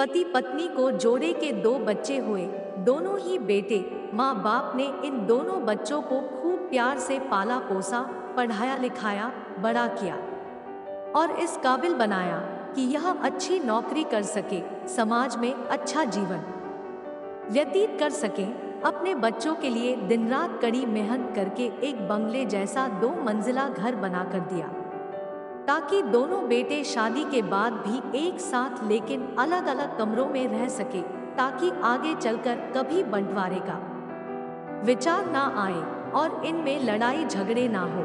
पति पत्नी को जोड़े के दो बच्चे हुए, दोनों ही बेटे। माँ बाप ने इन दोनों बच्चों को खूब प्यार से पाला पोसा, पढ़ाया लिखाया, बड़ा किया और इस काबिल बनाया कि यह अच्छी नौकरी कर सके, समाज में अच्छा जीवन व्यतीत कर सके। अपने बच्चों के लिए दिन रात कड़ी मेहनत करके एक बंगले जैसा 2 मंजिला घर बना कर दिया, ताकि दोनों बेटे शादी के बाद भी एक साथ लेकिन अलग अलग कमरों में रह सके, ताकि आगे चलकर कभी बंटवारे का विचार ना आए और इनमें लड़ाई झगड़े ना हो।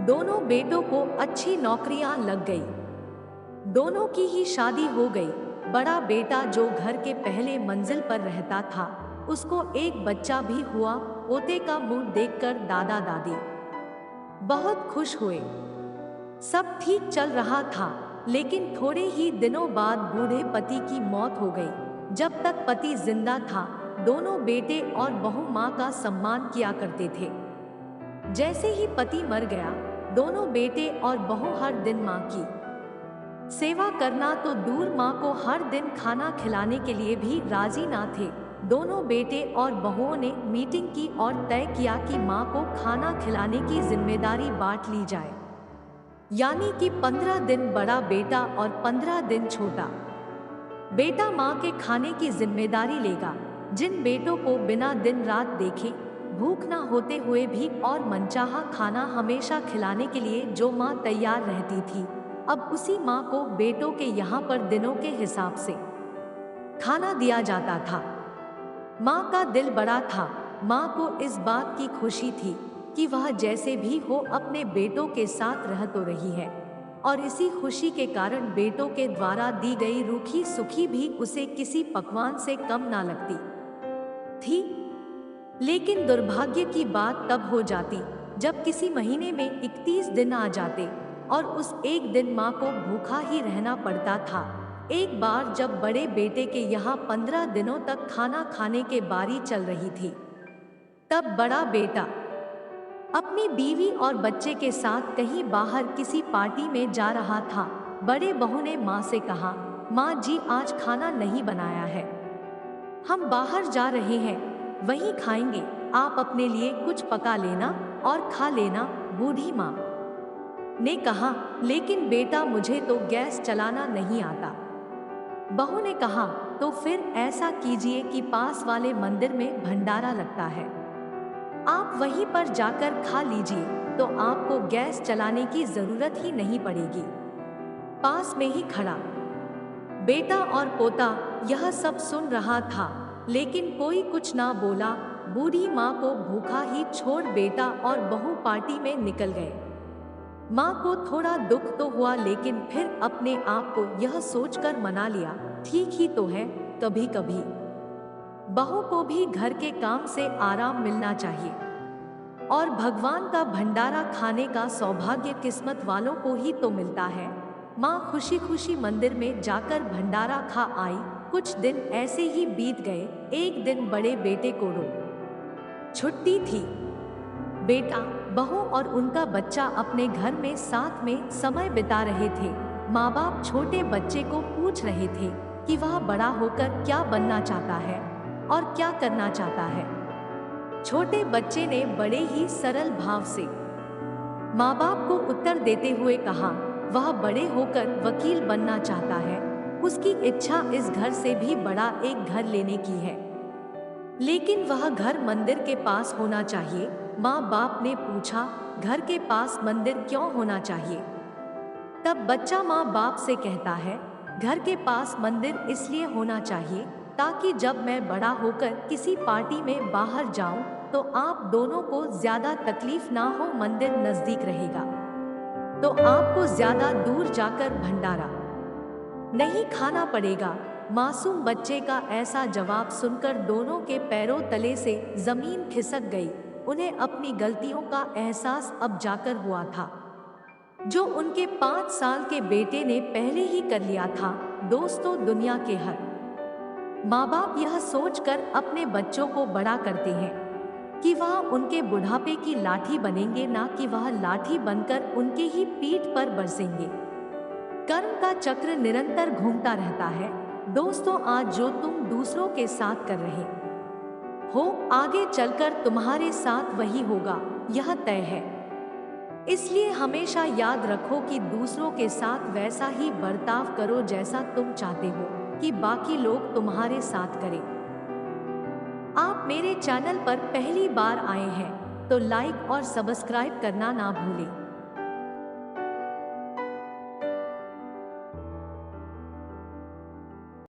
दोनों बेटों को अच्छी नौकरियां लग गई, दोनों की ही शादी हो गई। बड़ा बेटा जो घर के पहले मंजिल पर रहता था, उसको एक बच्चा भी हुआ। पोते का मुंह देखकर दादा दादी बहुत खुश हुए। सब ठीक चल रहा था, लेकिन थोड़े ही दिनों बाद बूढ़े पति की मौत हो गई। जब तक पति जिंदा था, दोनों बेटे और बहू माँ का सम्मान किया करते थे। जैसे ही पति मर गया, दोनों बेटे और बहू हर दिन माँ की सेवा करना तो दूर, माँ को हर दिन खाना खिलाने के लिए भी राजी ना थे। दोनों बेटे और बहुओं ने मीटिंग की और तय किया कि माँ को खाना खिलाने की जिम्मेदारी बांट ली जाए, यानी कि 15 दिन बड़ा बेटा और 15 दिन छोटा बेटा माँ के खाने की जिम्मेदारी लेगा। जिन बेटों को बिना दिन रात देखे, भूख ना होते हुए भी और मनचाहा खाना हमेशा खिलाने के लिए जो माँ तैयार रहती थी, अब उसी माँ को बेटों के यहाँ पर दिनों के हिसाब से खाना दिया जाता था। माँ का दिल बड़ा था। माँ को इस बात की खुशी थी कि वह जैसे भी हो अपने बेटों के साथ रह तो रही है, और इसी खुशी के कारण बेटों के द्वारा दी गई रूखी सुखी भी उसे किसी पकवान से कम ना लगती थी। लेकिन दुर्भाग्य की बात तब हो जाती जब किसी महीने में 31 दिन आ जाते और उस एक दिन माँ को भूखा ही रहना पड़ता था। एक बार जब बड़े बेटे के यहाँ 15 दिनों तक खाना खाने के बारी चल रही थी, तब बड़ा बेटा अपनी बीवी और बच्चे के साथ कहीं बाहर किसी पार्टी में जा रहा था। बड़े बहू ने माँ से कहा, माँ जी आज खाना नहीं बनाया है, हम बाहर जा रहे हैं, वहीं खाएंगे, आप अपने लिए कुछ पका लेना और खा लेना। बूढ़ी माँ ने कहा, लेकिन बेटा मुझे तो गैस चलाना नहीं आता। बहू ने कहा, तो फिर ऐसा कीजिए कि पास वाले मंदिर में भंडारा लगता है, आप वहीं पर जाकर खा लीजिए, तो आपको गैस चलाने की जरूरत ही नहीं पड़ेगी। पास में ही खड़ा बेटा और पोता यह सब सुन रहा था, लेकिन कोई कुछ ना बोला। बूढ़ी माँ को भूखा ही छोड़ बेटा और बहू पार्टी में निकल गए। माँ को थोड़ा दुख तो हुआ, लेकिन फिर अपने आप को यह सोचकर मना लिया, ठीक ही तो है, कभी कभी बहू को भी घर के काम से आराम मिलना चाहिए, और भगवान का भंडारा खाने का सौभाग्य किस्मत वालों को ही तो मिलता है। माँ खुशी खुशी मंदिर में जाकर भंडारा खा आई। कुछ दिन ऐसे ही बीत गए। एक दिन बड़े बेटे को छुट्टी थी। बेटा, बहू और उनका बच्चा अपने घर में साथ में समय बिता रहे थे। माँ बाप छोटे बच्चे को पूछ रहे थे कि वह बड़ा होकर क्या बनना चाहता है और क्या करना चाहता है। छोटे बच्चे ने बड़े ही सरल भाव से माँ बाप को उत्तर देते हुए कहा, वह बड़े होकर वकील बनना चाहता है, उसकी इच्छा इस घर से भी बड़ा एक घर लेने की है, लेकिन वह घर मंदिर के पास होना चाहिए। माँ बाप ने पूछा, घर के पास मंदिर क्यों होना चाहिए? तब बच्चा माँ बाप से कहता है, घर के पास मंदिर इसलिए होना चाहिए ताकि जब मैं बड़ा होकर किसी पार्टी में बाहर जाऊं तो आप दोनों को ज्यादा तकलीफ ना हो, मंदिर नजदीक रहेगा तो आपको ज्यादा दूर जाकर भंडारा नहीं खाना पड़ेगा। मासूम बच्चे का ऐसा जवाब सुनकर दोनों के पैरों तले से जमीन खिसक गई। उन्हें अपनी गलतियों का एहसास अब जाकर हुआ था, जो उनके 5 साल के बेटे ने पहले ही कर लिया था। दोस्तों, दुनिया के हर माँ बाप यह सोचकर अपने बच्चों को बड़ा करते हैं कि वह उनके बुढ़ापे की लाठी बनेंगे, ना कि वह लाठी बनकर उनके ही पीठ पर बरसेंगे। कर्म का चक्र निरंतर घूमता रहता है। दोस्तों, आज जो तुम दूसरों के साथ कर रहे हो, आगे चलकर तुम्हारे साथ वही होगा, यह तय है। इसलिए हमेशा याद रखो कि दूसरों के साथ वैसा ही बर्ताव करो जैसा तुम चाहते हो कि बाकी लोग तुम्हारे साथ करें। आप मेरे चैनल पर पहली बार आए हैं तो लाइक और सब्सक्राइब करना ना भूलें।